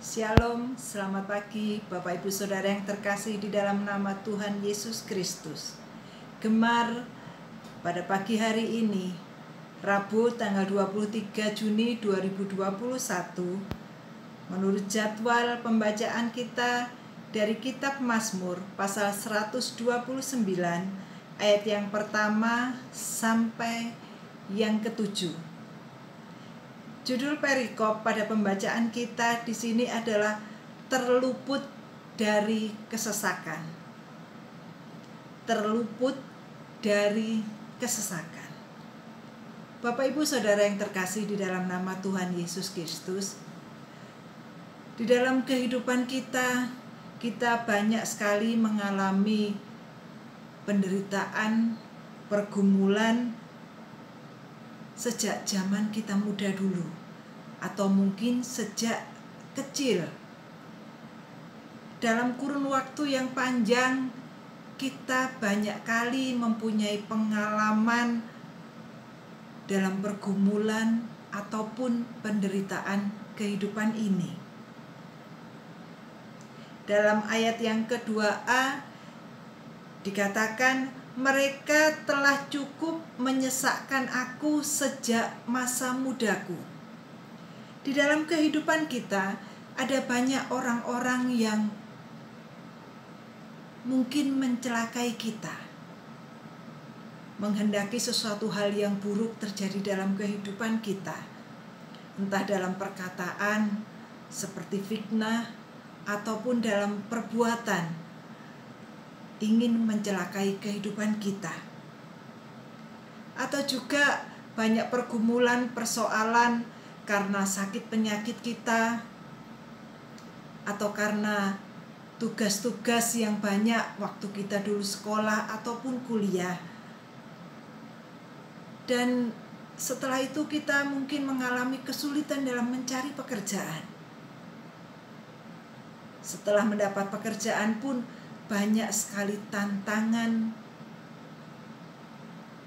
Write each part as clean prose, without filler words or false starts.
Shalom, selamat pagi Bapak Ibu Saudara yang terkasih di dalam nama Tuhan Yesus Kristus. Gemar pada pagi hari ini, Rabu tanggal 23 Juni 2021, menurut jadwal pembacaan kita dari kitab Mazmur pasal 129 ayat yang pertama sampai yang ketujuh. Judul perikop pada pembacaan kita di sini adalah terluput dari kesesakan. Terluput dari kesesakan. Bapak Ibu Saudara yang terkasih di dalam nama Tuhan Yesus Kristus, di dalam kehidupan kita banyak sekali mengalami penderitaan, pergumulan sejak zaman kita muda dulu, atau mungkin sejak kecil. Dalam kurun waktu yang panjang, kita banyak kali mempunyai pengalaman dalam pergumulan ataupun penderitaan kehidupan ini. Dalam ayat yang kedua A dikatakan, mereka telah cukup menyesakkan aku sejak masa mudaku. Di dalam kehidupan kita ada banyak orang-orang yang mungkin mencelakai kita, menghendaki sesuatu hal yang buruk terjadi dalam kehidupan kita, entah dalam perkataan seperti fitnah ataupun dalam perbuatan ingin mencelakai kehidupan kita. Atau juga banyak pergumulan, persoalan karena sakit penyakit kita, atau karena tugas-tugas yang banyak waktu kita dulu sekolah ataupun kuliah. Dan setelah itu kita mungkin mengalami kesulitan dalam mencari pekerjaan. Setelah mendapat pekerjaan pun banyak sekali tantangan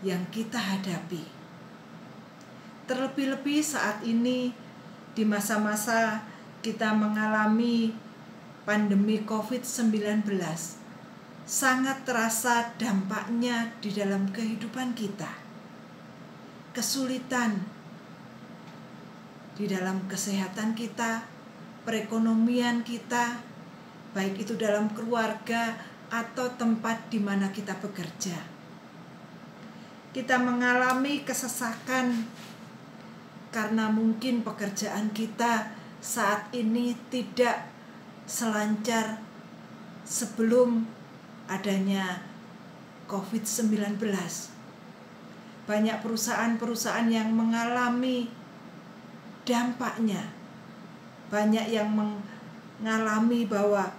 yang kita hadapi. Terlebih-lebih saat ini di masa-masa kita mengalami pandemi COVID-19, sangat terasa dampaknya di dalam kehidupan kita. Kesulitan di dalam kesehatan kita, perekonomian kita, baik itu dalam keluarga atau tempat di mana kita bekerja. Kita mengalami kesesakan karena mungkin pekerjaan kita saat ini tidak selancar sebelum adanya COVID-19. Banyak perusahaan-perusahaan yang mengalami dampaknya. Banyak yang mengalami bahwa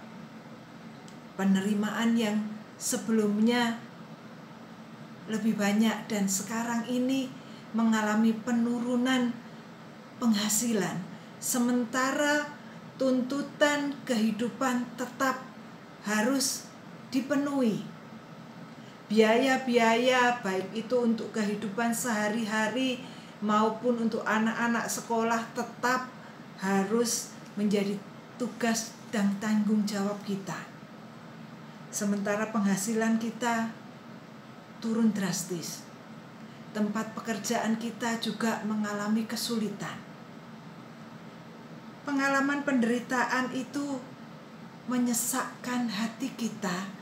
penerimaan yang sebelumnya lebih banyak dan sekarang ini mengalami penurunan penghasilan, sementara tuntutan kehidupan tetap harus dipenuhi. Biaya-biaya baik itu untuk kehidupan sehari-hari maupun untuk anak-anak sekolah tetap harus menjadi tugas dan tanggung jawab kita. Sementara penghasilan kita turun drastis. Tempat pekerjaan kita juga mengalami kesulitan. Pengalaman penderitaan itu menyesakkan hati kita,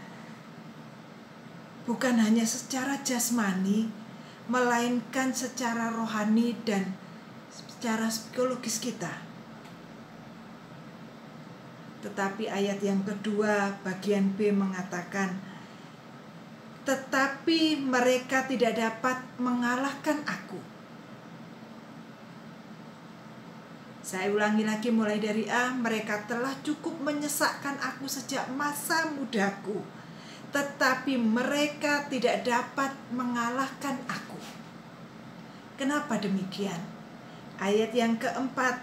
bukan hanya secara jasmani, melainkan secara rohani dan secara psikologis kita. Tetapi ayat yang kedua bagian B mengatakan, tetapi mereka tidak dapat mengalahkan aku. Saya ulangi lagi mulai dari A, mereka telah cukup menyesakkan aku sejak masa mudaku, tetapi mereka tidak dapat mengalahkan aku. Kenapa demikian? Ayat yang keempat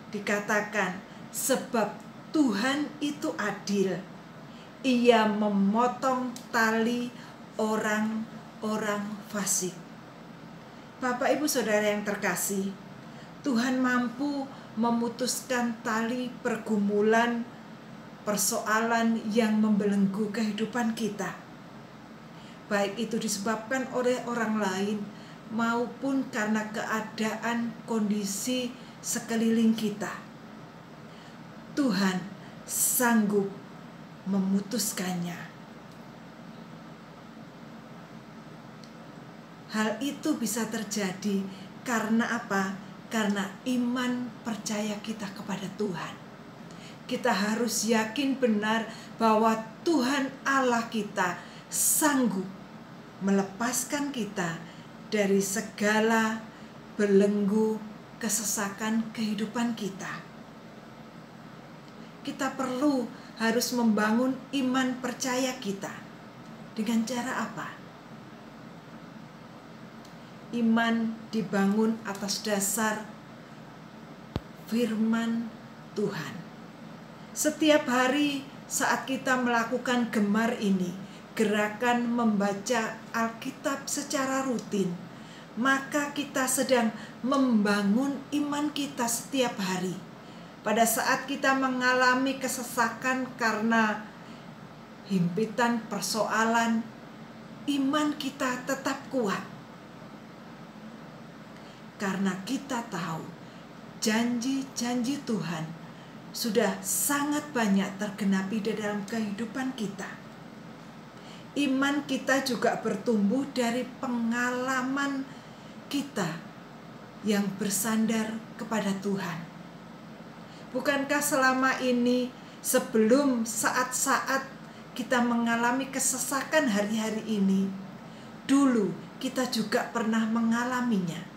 dikatakan, sebab Tuhan itu adil. Ia memotong tali orang-orang fasik. Bapak Ibu Saudara yang terkasih, Tuhan mampu memutuskan tali pergumulan, persoalan yang membelenggu kehidupan kita. Baik itu disebabkan oleh orang lain maupun karena keadaan kondisi sekeliling kita. Tuhan sanggup memutuskannya. Hal itu bisa terjadi karena apa? Karena iman percaya kita kepada Tuhan. Kita harus yakin benar bahwa Tuhan Allah kita sanggup melepaskan kita dari segala belenggu kesesakan kehidupan kita. Kita harus membangun iman percaya kita. Dengan cara apa? Iman dibangun atas dasar firman Tuhan. Setiap hari saat kita melakukan gemar ini, gerakan membaca Alkitab secara rutin, maka kita sedang membangun iman kita setiap hari. Pada saat kita mengalami kesesakan karena himpitan persoalan, iman kita tetap kuat. Karena kita tahu janji-janji Tuhan sudah sangat banyak tergenapi di dalam kehidupan kita. Iman kita juga bertumbuh dari pengalaman kita yang bersandar kepada Tuhan. Bukankah selama ini sebelum saat-saat kita mengalami kesesakan hari-hari ini, dulu kita juga pernah mengalaminya.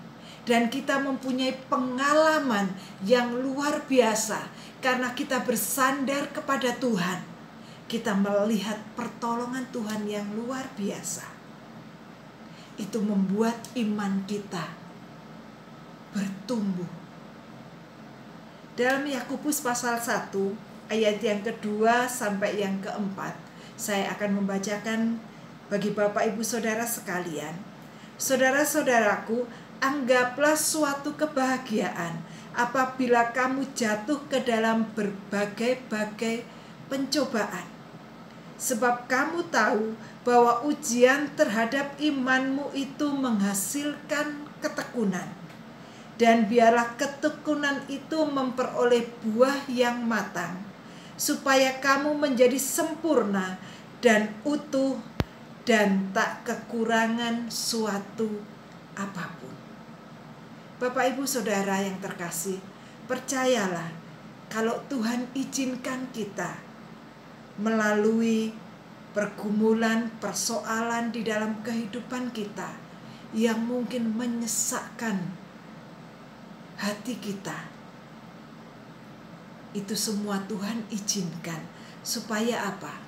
Dan kita mempunyai pengalaman yang luar biasa karena kita bersandar kepada Tuhan. Kita melihat pertolongan Tuhan yang luar biasa. Itu membuat iman kita bertumbuh. Dalam Yakobus pasal 1 ayat yang kedua sampai yang keempat, saya akan membacakan bagi Bapak Ibu Saudara sekalian. Saudara-saudaraku, anggaplah suatu kebahagiaan apabila kamu jatuh ke dalam berbagai-bagai pencobaan. Sebab kamu tahu bahwa ujian terhadap imanmu itu menghasilkan ketekunan. Dan biarlah ketekunan itu memperoleh buah yang matang, supaya kamu menjadi sempurna dan utuh dan tak kekurangan suatu apapun. Bapak Ibu Saudara yang terkasih, percayalah kalau Tuhan izinkan kita melalui pergumulan, persoalan di dalam kehidupan kita yang mungkin menyesakkan hati kita, itu semua Tuhan izinkan supaya apa?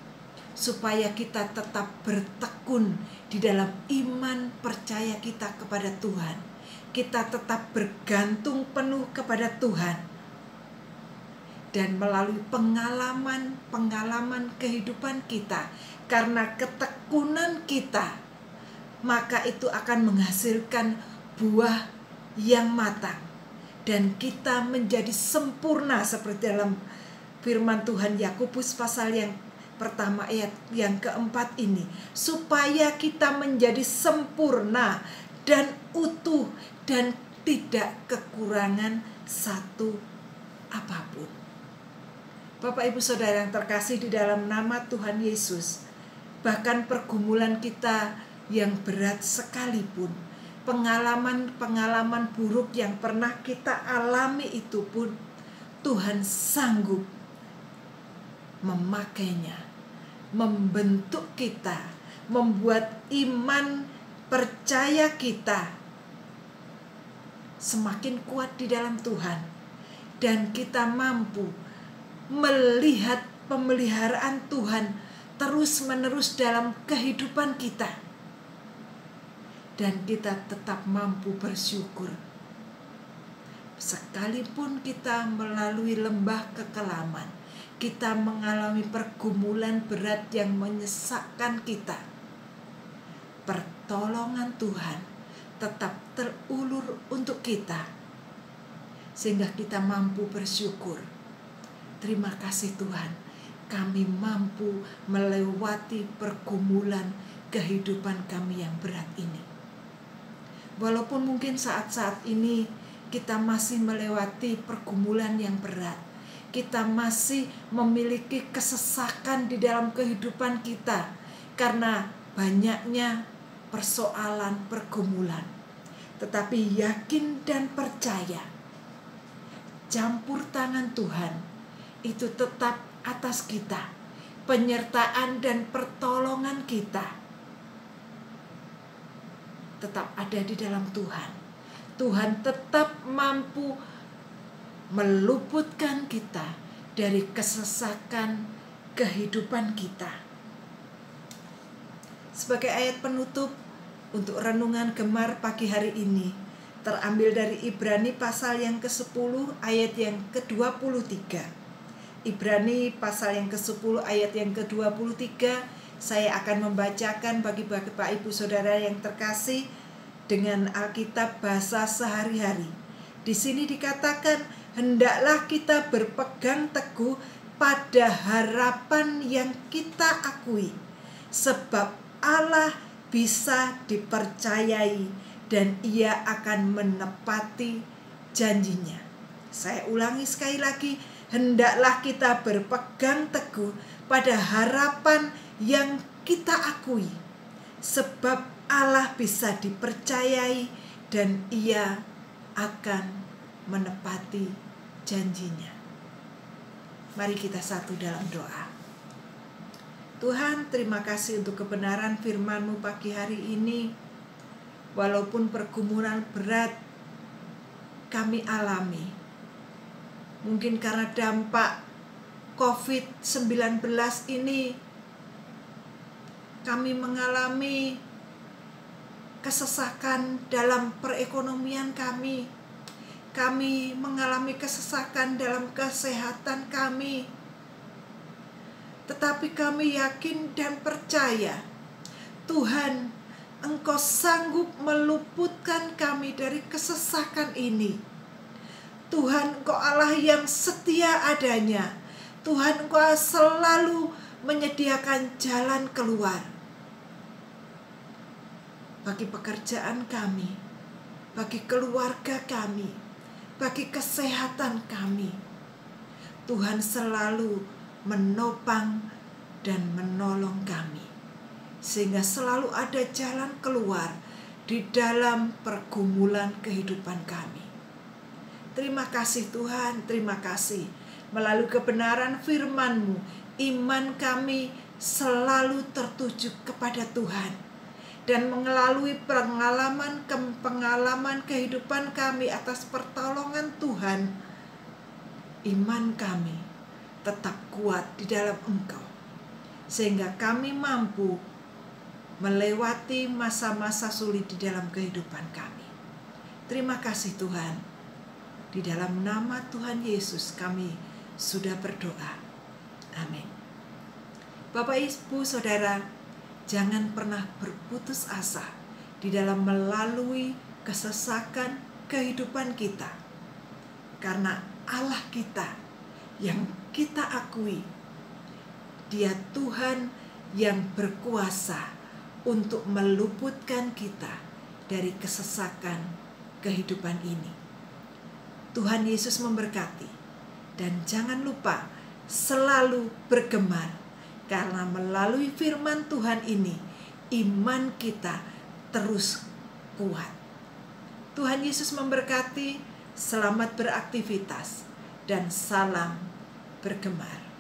Supaya kita tetap bertekun di dalam iman percaya kita kepada Tuhan. Kita tetap bergantung penuh kepada Tuhan. Dan melalui pengalaman kehidupan kita, karena ketekunan kita, maka itu akan menghasilkan buah yang matang. Dan kita menjadi sempurna seperti dalam firman Tuhan Yakobus pasal yang pertama ayat yang keempat ini. Supaya kita menjadi sempurna dan utuh dan tidak kekurangan satu apapun. Bapak Ibu Saudara yang terkasih di dalam nama Tuhan Yesus, bahkan pergumulan kita yang berat sekalipun, pengalaman-pengalaman buruk yang pernah kita alami itu pun Tuhan sanggup memakainya, membentuk kita, membuat iman percaya kita semakin kuat di dalam Tuhan. Dan kita mampu melihat pemeliharaan Tuhan terus-menerus dalam kehidupan kita. Dan kita tetap mampu bersyukur. Sekalipun kita melalui lembah kekelaman, kita mengalami pergumulan berat yang menyesakkan kita, pertolongan Tuhan tetap terulur untuk kita. sehingga kita mampu bersyukur. Terima kasih Tuhan, kami mampu melewati pergumulan kehidupan kami yang berat ini. Walaupun mungkin saat-saat ini kita masih melewati pergumulan yang berat, kita masih memiliki kesesakan di dalam kehidupan kita karena banyaknya persoalan pergumulan. Tetapi yakin dan percaya, campur tangan Tuhan itu tetap atas kita. Penyertaan dan pertolongan kita tetap ada di dalam Tuhan. Tuhan tetap mampu meluputkan kita dari kesesakan kehidupan kita. Sebagai ayat penutup untuk renungan Gemar pagi hari ini, terambil dari Ibrani pasal yang ke-10 ayat yang ke-23. Ibrani pasal yang ke-10 ayat yang ke-23, saya akan membacakan bagi Bapak Ibu Saudara yang terkasih dengan Alkitab bahasa sehari-hari. Di sini dikatakan, hendaklah kita berpegang teguh pada harapan yang kita akui, sebab Allah bisa dipercayai dan Ia akan menepati janjinya. Saya ulangi sekali lagi, hendaklah kita berpegang teguh pada harapan yang kita akui, sebab Allah bisa dipercayai dan Ia akan menepati janjinya. Mari kita satu dalam doa. Tuhan, terima kasih untuk kebenaran firman-Mu pagi hari ini. Walaupun pergumulan berat kami alami, mungkin karena dampak COVID-19 ini, kami mengalami kesesakan dalam perekonomian kami. Kami mengalami kesesakan dalam kesehatan kami. Tetapi kami yakin dan percaya, Tuhan, Engkau sanggup meluputkan kami dari kesesakan ini. Tuhan, Engkau Allah yang setia adanya. Tuhan, Engkau selalu menyediakan jalan keluar bagi pekerjaan kami, bagi keluarga kami, bagi kesehatan kami. Tuhan selalu menopang dan menolong kami, sehingga selalu ada jalan keluar di dalam pergumulan kehidupan kami. Terima kasih Tuhan, terima kasih. Melalui kebenaran firman-Mu, iman kami selalu tertuju kepada Tuhan. Dan melalui pengalaman kehidupan kami atas pertolongan Tuhan, iman kami tetap kuat di dalam Engkau, sehingga kami mampu melewati masa-masa sulit di dalam kehidupan kami. Terima kasih Tuhan. Di dalam nama Tuhan Yesus kami sudah berdoa. Amin. Bapak Ibu Saudara, jangan pernah berputus asa di dalam melalui kesesakan kehidupan kita. Karena Allah kita yang kita akui, Dia Tuhan yang berkuasa untuk meluputkan kita dari kesesakan kehidupan ini. Tuhan Yesus memberkati, dan jangan lupa selalu bergemar, karena melalui firman Tuhan ini iman kita terus kuat. Tuhan Yesus memberkati, selamat beraktivitas, dan salam bergemar.